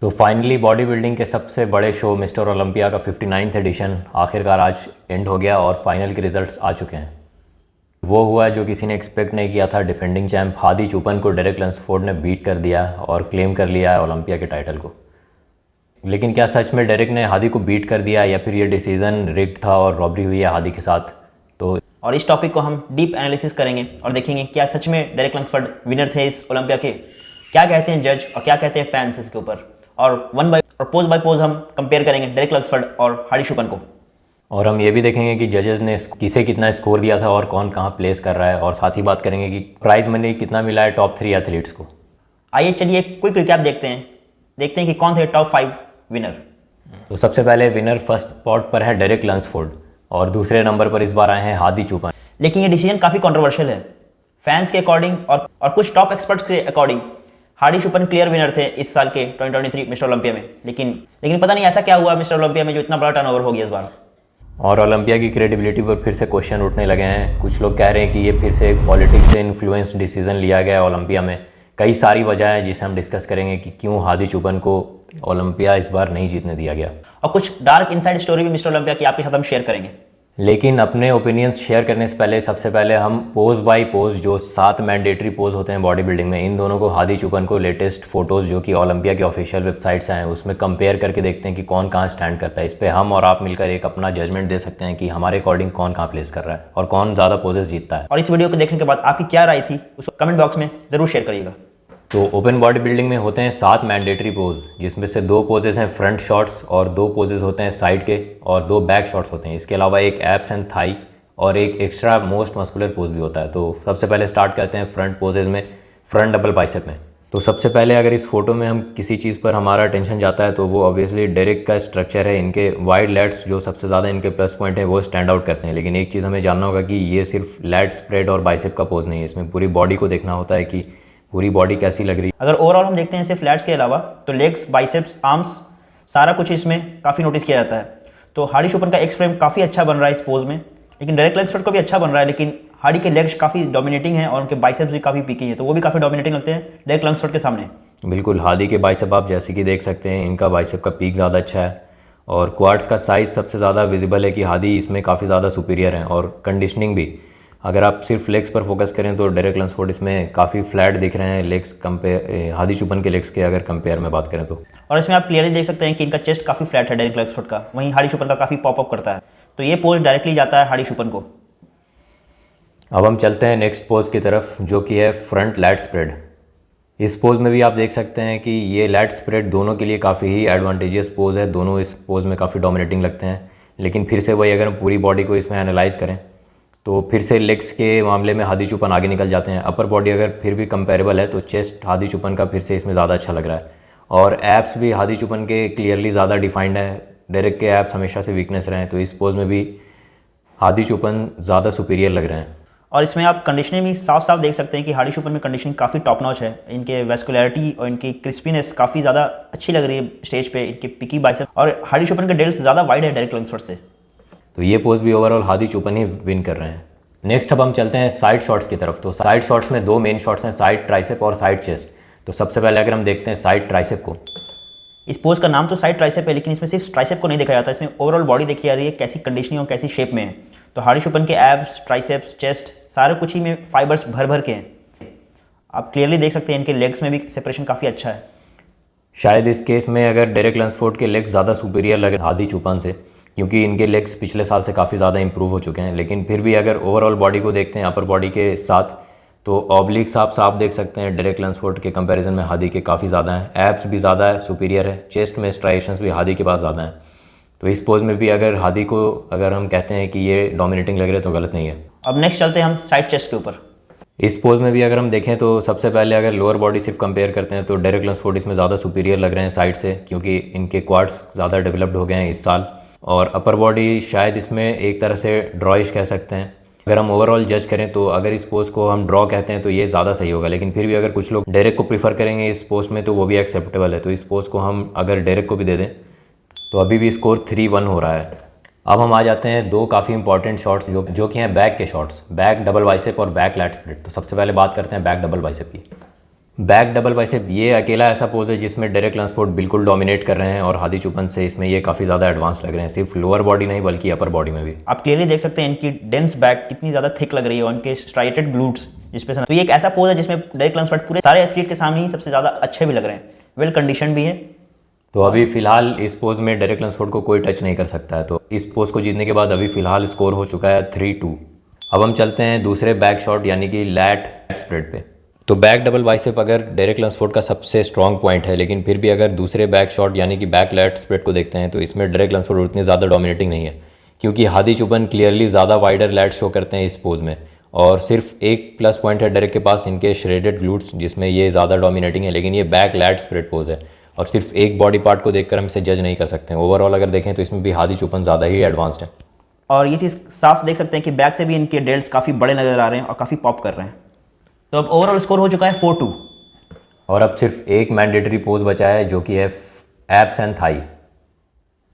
तो finally body building के सबसे बड़े शो मिस्टर ओलंपिया का 59th एडिशन आखिरकार आज एंड हो गया और फाइनल के रिजल्ट्स आ चुके हैं। वो हुआ जो किसी ने एक्सपेक्ट नहीं किया था। डिफेंडिंग चैंप हादी चुपन को डेरेक लंसफोर्ड ने बीट कर दिया और क्लेम कर लिया है ओलंपिया के टाइटल को। लेकिन क्या सच में डेरेक ने हादी को बीट कर दिया या फिर ये डिसीजन रिग्ड था और रॉबरी हुई है हादी के साथ? और इस टॉपिक को हम डीप एनालिसिस करेंगे और देखेंगे क्या सच में डेरेक लंसफोर्ड विनर थे इस ओलंपिया के, क्या कहते हैं जज और क्या कहते हैं फैंस इसके ऊपर, और पोज बाय पोज हम कंपेयर करेंगे डेरेक लंसफोर्ड और हादी चुपन को। और हम ये भी देखेंगे कि जजेस ने किसे कितना स्कोर दिया था और कौन कहाँ प्लेस कर रहा है, और साथ ही बात करेंगे कि प्राइज मनी कितना मिला है टॉप 3 एथलीट्स को। आइए चलिए क्विक रिकैप देखते हैं कि कौन थे टॉप 5 विनर। तो सबसे पहले विनर फर्स्ट स्पॉट पर है डेरेक लंसफोर्ड और दूसरे नंबर पर इस बार आए हैं हादी चुपन। लेकिन ये डिसीजन काफ़ी कंट्रोवर्शियल है फैंस के अकॉर्डिंग और कुछ टॉप एक्सपर्ट्स के अकॉर्डिंग। हादी चुपन क्लियर विनर थे इस साल के 2023 मिस्टर ओलंपिया में, लेकिन पता नहीं ऐसा क्या हुआ मिस्टर ओलंपिया में जो इतना बड़ा टर्नओवर हो गया इस बार। और ओलंपिया की क्रेडिबिलिटी पर फिर से क्वेश्चन उठने लगे हैं। कुछ लोग कह रहे हैं कि ये फिर से एक पॉलिटिक्स से इन्फ्लुएंस डिसीजन लिया गया है ओलंपिया में। कई सारी वजह है जिसे हम डिस्कस करेंगे कि क्यों हादी चुपन को ओलंपिया इस बार नहीं जीतने दिया गया, और कुछ डार्क इनसाइड स्टोरी भी मिस्टर ओलंपिया की आपके साथ हम शेयर करेंगे। लेकिन अपने ओपिनियंस शेयर करने से पहले सबसे पहले हम पोज बाय पोज जो 7 मैंडेटरी पोज होते हैं बॉडी बिल्डिंग में, इन दोनों को हादी चुपन को लेटेस्ट फोटोज़ जो कि ओलंपिया की ऑफिशियल वेबसाइट्स हैं उसमें कंपेयर करके देखते हैं कि कौन कहाँ स्टैंड करता है। इस पर हम और आप मिलकर एक अपना जजमेंट दे सकते हैं कि हमारे अकॉर्डिंग कौन कहाँ प्लेस कर रहा है और कौन ज़्यादा पोजेस जीतता है। और इस वीडियो को देखने के बाद आपकी क्या राय थी उसको कमेंट बॉक्स में ज़रूर शेयर करिएगा। तो ओपन बॉडी बिल्डिंग में होते हैं 7 मैंडेटरी पोज, जिसमें से 2 पोजेस हैं फ्रंट शॉट्स और 2 पोजेस होते हैं साइड के और 2 बैक शॉट्स होते हैं। इसके अलावा एक एब्स एंड थाई और एक एक्स्ट्रा मोस्ट मस्कुलर पोज भी होता है। तो सबसे पहले स्टार्ट करते हैं फ्रंट पोजेज में, फ्रंट डबल बाइसेप में। तो सबसे पहले अगर इस फोटो में हम किसी चीज़ पर हमारा अटेंशन जाता है तो वो ऑब्वियसली डेरेक का स्ट्रक्चर है। इनके वाइड लैट्स जो सबसे ज़्यादा इनके प्लस पॉइंट है वो स्टैंड आउट करते हैं। लेकिन एक चीज़ हमें जानना होगा कि ये सिर्फ लैट स्प्रेड और बाइसेप का पोज नहीं है, इसमें पूरी बॉडी को देखना होता है कि पूरी बॉडी कैसी लग रही है। अगर ओवरऑल हम देखते हैं सिर्फ फ्लैट्स के अलावा तो लेग्स, बाइसेप्स, आर्म्स सारा कुछ इसमें काफ़ी नोटिस किया जाता है। तो हादी चुपन का एक्स फ्रेम काफ़ी अच्छा बन रहा है इस पोज में, लेकिन डेरेक लंसफोर्ड को भी अच्छा बन रहा है। लेकिन हादी के लेग्स काफ़ी डोमिनेटिंग हैं और उनके बाइसेप्स भी काफ़ी पीकी हैं, तो वो भी काफ़ी डोमिनेटिंग लगते हैं डेरेक लंसफोर्ड के सामने। बिल्कुल, हादी के बाइसेप आप जैसे कि देख सकते हैं, इनका बाइसेप का पीक ज़्यादा अच्छा है और क्वाड्स का साइज़ सबसे ज़्यादा विजिबल है कि हादी इसमें काफ़ी ज़्यादा सुपीरियर है। और कंडीशनिंग भी अगर आप सिर्फ लेग्स पर फोकस करें तो डेरेक लंसफोर्ड इसमें काफ़ी फ्लैट दिख रहे हैं लेग्स कंपेयर हादी चुपन के लेग्स के अगर कंपेयर में बात करें तो। और इसमें आप क्लियरली देख सकते हैं कि इनका चेस्ट काफ़ी फ्लैट है डेरेक लंसफोर्ड का, वहीं हादी चुपन का काफ़ी पॉपअप करता है। तो ये पोज डायरेक्टली जाता है हादी चुपन को। अब हम चलते हैं नेक्स्ट पोज की तरफ जो कि है फ्रंट लैट स्प्रेड। इस पोज में भी आप देख सकते हैं कि ये लैट स्प्रेड दोनों के लिए काफ़ी ही एडवांटेजियस पोज है। दोनों इस पोज में काफ़ी डोमिनेटिंग लगते हैं। लेकिन फिर से वही, अगर हम पूरी बॉडी को इसमें एनालाइज करें तो फिर से लेग्स के मामले में हादी चुपन आगे निकल जाते हैं। अपर बॉडी अगर फिर भी कंपेरेबल है तो चेस्ट हादी चुपन का फिर से इसमें ज़्यादा अच्छा लग रहा है और एब्स भी हादी चुपन के क्लियरली ज़्यादा डिफाइंड है। डेरेक के एब्स हमेशा से वीकनेस रहे हैं, तो इस पोज में भी हादी चुपन ज़्यादा सुपीरियर लग रहे हैं। और इसमें आप कंडीशनिंग भी साफ साफ देख सकते हैं कि हादी चुपन में कंडीशनिंग काफ़ी टॉप नॉच है। इनके वेस्कुलरिटी और इनकी क्रिस्पीनेस काफ़ी ज़्यादा अच्छी लग रही है स्टेज पे, इनके पिकी बाइसेप, और हादी चुपन के डेल्स ज़्यादा वाइड है डेरेक लंसफोर्ड से। तो ये पोज भी ओवरऑल हादी चुपन ही विन कर रहे हैं। नेक्स्ट अब हम चलते हैं साइड शॉट्स की तरफ। तो साइड शॉट्स में 2 मेन शॉट्स हैं, साइड ट्राइसेप और साइड चेस्ट। तो सबसे पहले अगर हम देखते हैं साइड ट्राइसेप को, इस पोज का नाम तो साइड ट्राइसेप है, लेकिन इसमें सिर्फ ट्राइसेप को नहीं देखा जाता, इसमें ओवरऑल बॉडी देखी जा रही है कैसी कंडीशनिंग और कैसी शेप में है। तो हादी चुपन के एब्स, ट्राइसेप्स, चेस्ट सारे कुछ ही में फाइबर्स भर भर के हैं। आप क्लियरली देख सकते हैं इनके लेग्स में भी सेपरेशन काफ़ी अच्छा है। शायद इस केस में अगर डेरेक लंसफोर्ड के लेग्स ज़्यादा सुपीरियर लगे हादी चुपन से, क्योंकि इनके लेग्स पिछले साल से काफ़ी ज़्यादा इंप्रूव हो चुके हैं। लेकिन फिर भी अगर ओवरऑल बॉडी को देखते हैं अपर बॉडी के साथ तो ऑब्लिक्स आप साफ देख सकते हैं डेरेक लंसफोर्ड के कंपैरिजन में हादी के काफ़ी ज़्यादा हैं। एब्स भी ज़्यादा है, सुपीरियर है। चेस्ट में स्ट्राइशंस भी हादी के पास ज़्यादा हैं। तो इस पोज में भी अगर हादी को अगर हम कहते हैं कि ये डोमिनेटिंग लग रहे हैं तो गलत नहीं है। अब नेक्स्ट चलते हैं हम साइड चेस्ट के ऊपर। इस पोज में भी अगर हम देखें तो सबसे पहले अगर लोअर बॉडी सिर्फ कंपेयर करते हैं तो डेरेक लंसफोर्ड इसमें ज़्यादा सुपीरियर लग रहे हैं साइड से, क्योंकि इनके क्वाड्स ज़्यादा डेवलप्ड हो गए हैं इस साल। और अपर बॉडी शायद इसमें एक तरह से ड्रॉइश कह सकते हैं। अगर हम ओवरऑल जज करें तो अगर इस पोज को हम ड्रॉ कहते हैं तो ये ज़्यादा सही होगा। लेकिन फिर भी अगर कुछ लोग डेरेक को प्रीफर करेंगे इस पोज में तो वो भी एक्सेप्टेबल है। तो इस पोज को हम अगर डेरेक को भी दे दें तो अभी भी स्कोर 3-1 हो रहा है। अब हम आ जाते हैं 2 काफ़ी इंपॉर्टेंट शॉट्स जो कि हैं बैक के शॉट्स, बैक डबल बाइसेप और बैक लैट स्प्लिट। तो सबसे पहले बात करते हैं बैक डबल बाइसेप की। बैक डबल बाइसेप ये अकेला ऐसा पोज है जिसमें डेरेक लंसफोर्ड बिल्कुल डोमिनेट कर रहे हैं और हादी चुपन से इसमें ये काफ़ी ज़्यादा एडवांस लग रहे हैं, सिर्फ लोअर बॉडी नहीं बल्कि अपर बॉडी में भी। आप क्लियरली देख सकते हैं इनकी डेंस बैक कितनी ज़्यादा थिक लग रही है और इनके स्ट्राइटेड ग्लूट्स जिसपे तो ये एक ऐसा पोज है जिसमें डेरेक लंसफोर्ड पूरे सारे एथलीट के सामने ही सबसे ज़्यादा अच्छे भी लग रहे हैं, वेल कंडीशन भी है। तो अभी फिलहाल इस पोज में डेरेक लंसफोर्ड को कोई टच नहीं कर सकता है। तो इस पोज को जीतने के बाद अभी फिलहाल स्कोर हो चुका है 3-2। अब हम चलते हैं दूसरे बैक शॉट यानी कि लैट स्प्रेड पे। तो बैक डबल बाइसेप अगर डेरेक लंसफोर्ड का सबसे स्ट्रॉन्ग पॉइंट है, लेकिन फिर भी अगर दूसरे बैक शॉट यानी कि बैक लैट स्प्रेड को देखते हैं तो इसमें डेरेक लंसफोर्ड उतनी ज़्यादा डोमिनेटिंग नहीं है, क्योंकि हादी चुपन क्लियरली ज़्यादा वाइडर लैट शो करते हैं इस पोज में। और सिर्फ एक प्लस पॉइंट है डेरेक के पास, इनके श्रेडेड ग्लूट्स, जिसमें ये ज़्यादा डोमिनेटिंग है, लेकिन ये बैक लैट स्प्रेड पोज है और सिर्फ एक बॉडी पार्ट को देखकर हम इसे जज नहीं कर सकते हैं। ओवरऑल अगर देखें तो इसमें भी हादी चुपन ज़्यादा ही एडवांस्ड है। और ये चीज़ साफ देख सकते हैं कि बैक से भी इनके डेल्ट्स काफ़ी बड़े नज़र आ रहे हैं और काफ़ी पॉप कर रहे हैं। तो अब ओवरऑल स्कोर हो चुका है 4-2। और अब सिर्फ एक मैंडेटरी पोज बचा है जो कि है एब्स एंड थाई।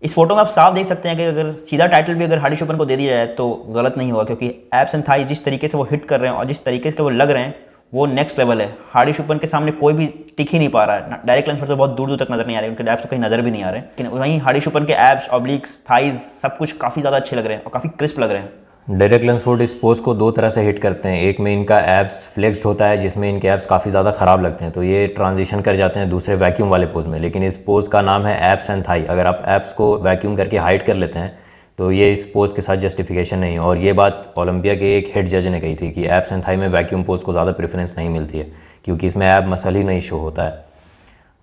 इस फोटो में आप साफ देख सकते हैं कि अगर सीधा टाइटल भी अगर हादी चुपन को दे दिया जाए तो गलत नहीं होगा, क्योंकि एब्स एंड थाई जिस तरीके से वो हिट कर रहे हैं और जिस तरीके से वो लग रहे हैं वो नेक्स्ट लेवल है। हादी चुपन के सामने कोई भी टिक ही नहीं पा रहा है। डायरेक्ट लंसफोर्ड तो बहुत दूर दूर तक नजर नहीं आ रहे, उनके एब्स तो कहीं नजर भी नहीं आ रहे, लेकिन वहीं हादी चुपन के एब्स, ऑब्लिक्स, थाइज सब कुछ काफ़ी ज़्यादा अच्छे लग रहे हैं और काफ़ी क्रिस्प लग रहे हैं। डेरेक लंसफोर्ड इस पोज को दो तरह से हिट करते हैं। एक में इनका एब्स फ्लेक्स्ड होता है जिसमें इनके एब्स काफ़ी ज़्यादा ख़राब लगते हैं, तो ये ट्रांजिशन कर जाते हैं दूसरे वैक्यूम वाले पोज में। लेकिन इस पोज का नाम है एब्स एंड थाई। अगर आप एब्स को वैक्यूम करके हाइड कर लेते हैं तो ये इस पोज के साथ जस्टिफिकेशन नहीं है। और ये बात ओलंपिया के एक हेड जज ने कही थी कि एब्स एंड थाई में वैक्यूम पोज को ज़्यादा प्रेफरेंस नहीं मिलती है, क्योंकि इसमें एब मसल ही नहीं शो होता है।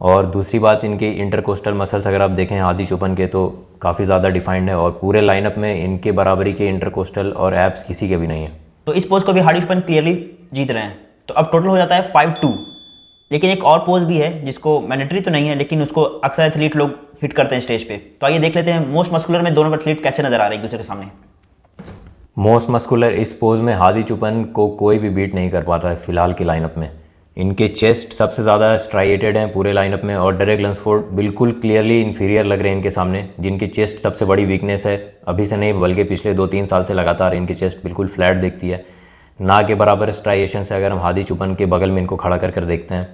और दूसरी बात, इनके इंटरकोस्टल मसल्स अगर आप देखें हादी चुपन के तो काफ़ी ज़्यादा डिफाइंड है और पूरे लाइनअप में इनके बराबरी के इंटरकोस्टल और एब्स किसी के भी नहीं है। तो इस पोज को भी हादी चुपन क्लियरली जीत रहे हैं। तो अब टोटल हो जाता है 5-2। लेकिन एक और पोज भी है जिसको मैंडेटरी तो नहीं है, लेकिन उसको अक्सर एथलीट लोग हिट करते हैं स्टेज पे। तो आइए देख लेते हैं मोस्ट मस्कुलर में दोनों एथलीट कैसे नजर आ रहे हैं एक दूसरे के सामने। मोस्ट मस्कुलर इस पोज में हादी चुपन को कोई भी बीट नहीं कर पाता है फिलहाल के लाइनअप में। इनके चेस्ट सबसे ज़्यादा स्ट्राइटेड हैं पूरे लाइनअप में और डेरेक लंसफोर्ड बिल्कुल क्लियरली इन्फीरियर लग रहे हैं इनके सामने, जिनकी चेस्ट सबसे बड़ी वीकनेस है। अभी से नहीं बल्कि पिछले 2-3 साल से लगातार इनकी चेस्ट बिल्कुल फ्लैट दिखती है, ना के बराबर स्ट्राइएशन से अगर हम हादी चुपन के बगल में इनको खड़ा कर देखते हैं।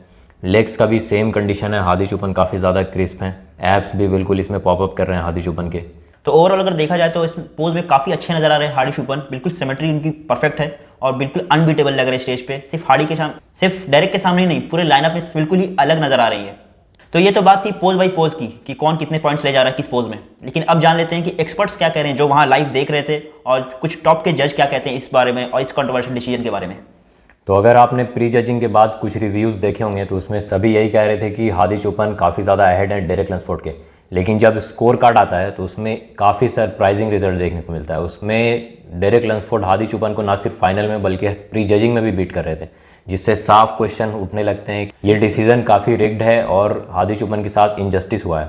लेग्स का भी सेम कंडीशन है, हादी चुपन काफ़ी ज़्यादा क्रिस्प हैं, एब्स भी बिल्कुल इसमें पॉपअप कर रहे हैं हादी चुपन के। तो ओवरऑल अगर देखा जाए तो इस पोज में काफ़ी अच्छे नजर आ रहे हैं हादी चुपन। बिल्कुल सिमेट्री उनकी परफेक्ट है और बिल्कुल अनबीटेबल लग रहे हैं स्टेज पे। सिर्फ हादी के सामने, सिर्फ डेरेक के सामने ही नहीं, पूरे लाइनअप में बिल्कुल ही अलग नजर आ रही है। तो ये तो बात थी पोज बाई पोज की कि कौन कितने पॉइंट्स ले जा रहा है किस पोज में। लेकिन अब जान लेते हैं कि एक्सपर्ट्स क्या कह रहे हैं जो वहाँ लाइव देख रहे थे, और कुछ टॉप के जज क्या कहते हैं इस बारे में और इस कंट्रोवर्शियल डिसीजन के बारे में। तो अगर आपने प्री जजिंग के बाद कुछ रिव्यूज़ देखे होंगे तो उसमें सभी यही कह रहे थे कि हादी चुपन काफ़ी ज़्यादा अहेड है डेरेक लंसफोर्ड के। लेकिन जब स्कोर कार्ड आता है तो उसमें काफ़ी सरप्राइजिंग रिजल्ट देखने को मिलता है। उसमें डेरेक लंसफोर्ड हादी चुपन को ना सिर्फ फाइनल में बल्कि प्री जजिंग में भी बीट कर रहे थे, जिससे साफ क्वेश्चन उठने लगते हैं ये डिसीज़न काफ़ी रिग्ड है और हादी चुपन के साथ इनजस्टिस हुआ है।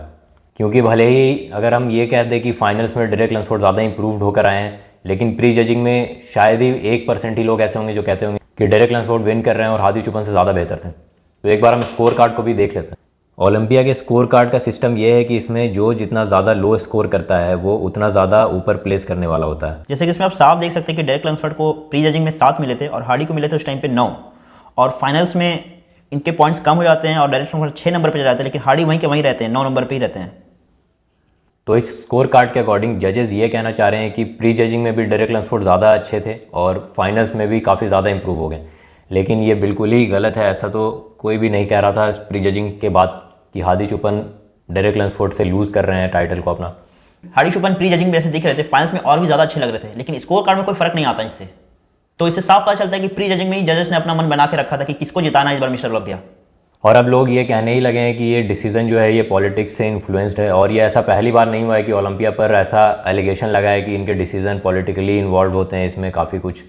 क्योंकि भले ही अगर हम ये कहते हैं कि फाइनल्स में डेरेक लंसफोर्ड ज़्यादा इंप्रूव्ड होकर आए हैं, लेकिन प्री जजिंग में शायद ही 1% ही लोग ऐसे होंगे जो कहते होंगे कि डेरेक लंसफोर्ड विन कर रहे हैं और हादी चुपन से ज़्यादा बेहतर थे। तो एक बार हम स्कोर कार्ड को भी देख लेते हैं। ओलंपिया के स्कोर कार्ड का सिस्टम ये है कि इसमें जो जितना ज़्यादा लो स्कोर करता है वो उतना ज़्यादा ऊपर प्लेस करने वाला होता है। जैसे कि इसमें आप साफ देख सकते हैं कि डेरेक लंसफोर्ड को प्री जजिंग में 7 मिले थे और हादी को मिले थे उस टाइम पे 9, और फाइनल्स में इनके पॉइंट्स कम हो जाते हैं और डेरेक लंसफोर्ड 6 नंबर पर जाते हैं, लेकिन हादी वहीं के वहीं रहते हैं, 9 नंबर पर ही रहते हैं। तो इस स्कोर कार्ड के अकॉर्डिंग जजेस ये कहना चाह रहे हैं कि प्री जजिंग में भी डेरेक लंसफोर्ड ज़्यादा अच्छे थे और फाइनल्स में भी काफ़ी ज़्यादा इंप्रूव हो गए। लेकिन ये बिल्कुल ही गलत है। ऐसा तो कोई भी नहीं कह रहा था इस प्री जजिंग के बाद कि हादी चुपन डेरेक लंसफोर्ड से लूज़ कर रहे हैं टाइटल को अपना। हादी चुपन प्री जजिंग में ऐसे दिख रहे थे, फाइनल्स में और भी ज़्यादा अच्छे लग रहे थे, लेकिन स्कोर कार्ड में कोई फर्क नहीं आता इससे। तो इससे साफ पता चलता है कि प्री जजिंग में ही जजेस ने अपना मन बना के रखा था कि किसको जिताना है इस बार मिस्टर ओलंपिया। और अब लोग ये कहने ही लगे हैं कि ये डिसीज़न जो है ये पॉलिटिक्स से इन्फ्लुएंस्ड है, और ये ऐसा पहली बार नहीं हुआ है कि ओलंपिया पर ऐसा एलिगेशन लगा है कि इनके डिसीज़न पॉलिटिकली इन्वॉल्व होते हैं इसमें काफ़ी कुछ।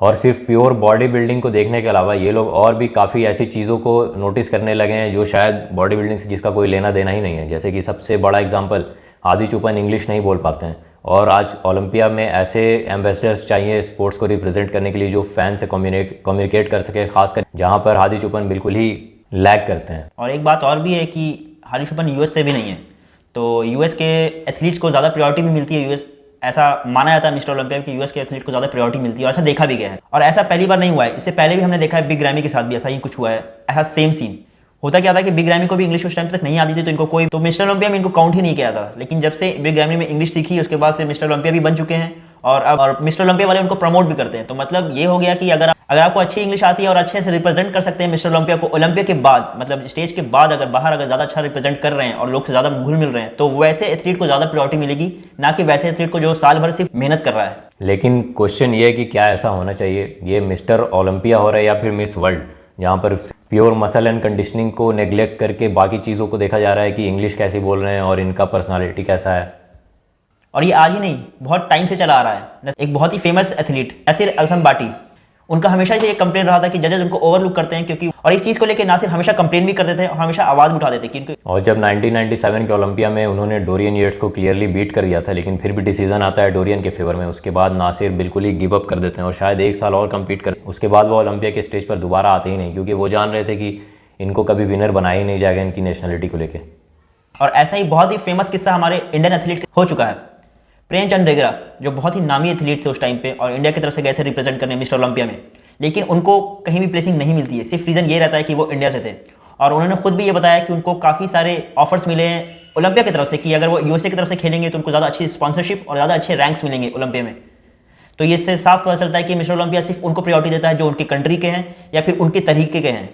और सिर्फ प्योर बॉडी बिल्डिंग को देखने के अलावा ये लोग और भी काफ़ी ऐसी चीज़ों को नोटिस करने लगे हैं जो शायद बॉडी बिल्डिंग से जिसका कोई लेना देना ही नहीं है। जैसे कि सबसे बड़ा एग्जांपल, हादी चुपन इंग्लिश नहीं बोल पाते हैं और आज ओलंपिया में ऐसे एम्बेसडर्स चाहिए स्पोर्ट्स को रिप्रेजेंट करने के लिए जो फैन से कम्युनिकेट कर सके, खासकर जहाँ पर हादी चुपन बिल्कुल ही लैग करते हैं। और एक बात और भी है कि हादी चुपन यूएस से भी नहीं है, तो यूएस के एथलीट्स को ज़्यादा प्रायोरिटी भी मिलती है यूएस ऐसा माना जाता है मिस्टर ओलंपिया कि यूएस के एथलीट को ज़्यादा प्रायोरिटी मिलती है, और ऐसा देखा भी गया है। और ऐसा पहली बार नहीं हुआ है, इससे पहले भी हमने देखा है बिग ग्रैमी के साथ भी ऐसा ही कुछ हुआ है, ऐसा सेम सीन। होता क्या था कि बिग ग्रैमी को भी इंग्लिश उस टाइम तक नहीं आती थी, तो इनको कोई तो मिस्टर ओलंपिया में इनको काउंट ही नहीं किया था। लेकिन जब से बिग ग्रैमी में इंग्लिश सीखी, उसके बाद से मिस्टर ओलंपिया भी बन चुके हैं, और मिस्टर ओलंपिया वाले उनको प्रमोट भी करते हैं। तो मतलब ये हो गया कि अगर आपको अच्छी इंग्लिश आती है और अच्छे से रिप्रेजेंट कर सकते हैं मिस्टर ओलंपिया को ओलंपिया के बाद, मतलब स्टेज के बाद अगर बाहर अगर ज़्यादा अच्छा रिप्रेजेंट कर रहे हैं और लोग से ज़्यादा घुल मिल रहे हैं, तो वैसे एथलीट को ज़्यादा प्रायोरिटी मिलेगी, ना कि वैसे एथलीट को जो साल भर सिर्फ मेहनत कर रहा है। लेकिन क्वेश्चन ये है कि क्या ऐसा होना चाहिए? ये मिस्टर ओलंपिया हो रहा है या फिर मिस वर्ल्ड, जहाँ पर प्योर मसल एंड कंडीशनिंग को नेग्लेक्ट करके बाकी चीज़ों को देखा जा रहा है कि इंग्लिश कैसे बोल रहे हैं और इनका पर्सनालिटी कैसा है। और ये आज ही नहीं, बहुत टाइम से चला आ रहा है। एक बहुत ही फेमस एथलीट यासिर अल्सनबाटी, उनका हमेशा से ये कंप्लेन रहा था कि जजेस उनको ओवरलुक करते हैं, क्योंकि और इस चीज़ को लेकर नासिर हमेशा कंप्लेन भी करते थे और हमेशा आवाज़ उठाते थे कि और जब 1997 के ओलंपिया में उन्होंने डोरियन येट्स को क्लियरली बीट कर दिया था, लेकिन फिर भी डिसीजन आता है डोरियन के फेवर में, उसके बाद नासिर बिल्कुल ही गिव अप कर देते हैं और शायद 1 साल और कम्पीट कर, उसके बाद वो ओलंपिया के स्टेज पर दोबारा आते ही नहीं, क्योंकि वो जान रहे थे कि इनको कभी विनर बनाया ही नहीं जाएगा इनकी नेशनलिटी को लेकर। और ऐसा ही बहुत ही फेमस किस्सा हमारे इंडियन एथलीट हो चुका है। प्रेमचंद रेगरा, जो बहुत ही नामी एथलीट थे उस टाइम पे और इंडिया की तरफ से गए थे रिप्रेजेंट करने मिस्टर ओलंपिया में, लेकिन उनको कहीं भी प्लेसिंग नहीं मिलती है। सिर्फ रीज़न ये रहता है कि वो इंडिया से थे, और उन्होंने खुद भी ये बताया कि उनको काफ़ी सारे ऑफर्स मिले हैं ओलंपिया की तरफ से कि अगर वो यूएसए की तरफ से खेलेंगे तो उनको ज़्यादा अच्छी स्पॉन्सरशिप और ज़्यादा अच्छे रैंक्स मिलेंगे ओलंपिया में। तो ये इससे साफ पता चलता है कि मिस्टर ओलंपिया सिर्फ उनको प्रायोरिटी देता है जो उनकी कंट्री के हैं या फिर उनके तरीके के हैं।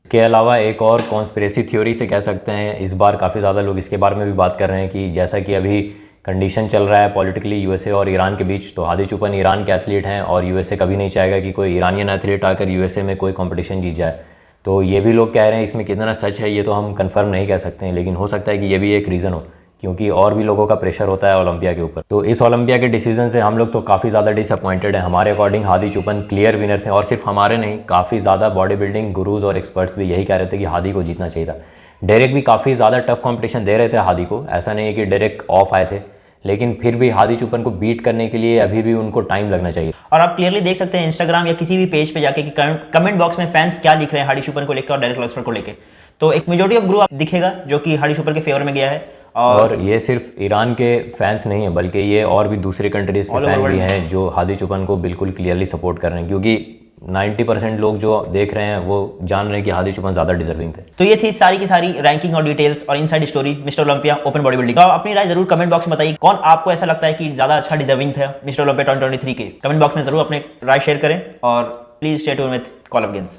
इसके अलावा एक और कॉन्स्पिरेसी थ्योरी से कह सकते हैं, इस बार काफ़ी ज़्यादा लोग इसके बारे में भी बात कर रहे हैं कि जैसा कि अभी कंडीशन चल रहा है पॉलिटिकली यूएसए और ईरान के बीच, तो हादी चुपन ईरान के एथलीट हैं और यूएसए कभी नहीं चाहेगा कि कोई ईरानियन एथलीट आकर यूएसए में कोई कंपटीशन जीत जाए। तो ये भी लोग कह रहे हैं, इसमें कितना सच है ये तो हम कंफर्म नहीं कह सकते हैं, लेकिन हो सकता है कि ये भी एक रीज़न हो, क्योंकि और भी लोगों का प्रेशर होता है ओलंपिया के ऊपर। तो इस ओलंपिया के डिसीजन से हम लोग तो काफ़ी ज़्यादा डिसअपॉइंटेड हैं। हमारे अकॉर्डिंग हादी चुपन क्लियर विनर थे, और सिर्फ हमारे नहीं, काफ़ी ज़्यादा बॉडी बिल्डिंग गुरुज और एक्सपर्ट्स भी यही कह रहे थे कि हादी को जीतना चाहिए था। डेरेक भी काफ़ी ज़्यादा टफ कॉम्पिटिशन दे रहे थे हादी को, ऐसा नहीं है कि डेरेक ऑफ आए थे, लेकिन फिर भी हादी चुपन को बीट करने के लिए अभी भी उनको टाइम लगना चाहिए। और आप क्लियरली देख सकते हैं इंस्टाग्राम या किसी भी पेज पे जाके कि कमेंट बॉक्स में फैंस क्या लिख रहे हैं हादी चुपन को लेकर और डेरेक लक्सफोर्ड को लेकर। तो एक मेजॉरिटी ऑफ ग्रुप आप दिखेगा जो कि हादी चुपन के फेवर में गया है। और ये सिर्फ ईरान के फैंस नहीं है, बल्कि ये और भी दूसरे कंट्रीज़ के फैन भी हैं जो हादी चुपन को बिल्कुल क्लियरली सपोर्ट कर रहे हैं, क्योंकि 90% लोग जो देख रहे हैं वो जान रहे हैं कि हादी चुपन ज़्यादा डिजर्विंग थे। तो ये थी सारी की सारी रैंकिंग और डिटेल्स और inside story mister Olympia open body building. तो अपनी राय जरूर कमेंट बॉक्स में बताइए, कौन आपको ऐसा लगता है कि ज़्यादा अच्छा डिजर्विंग था मिस्टर ओलंपिया 2023 के। कमेंट बॉक्स में जरूर अपने राय शेयर करें और please stay tune with call of games.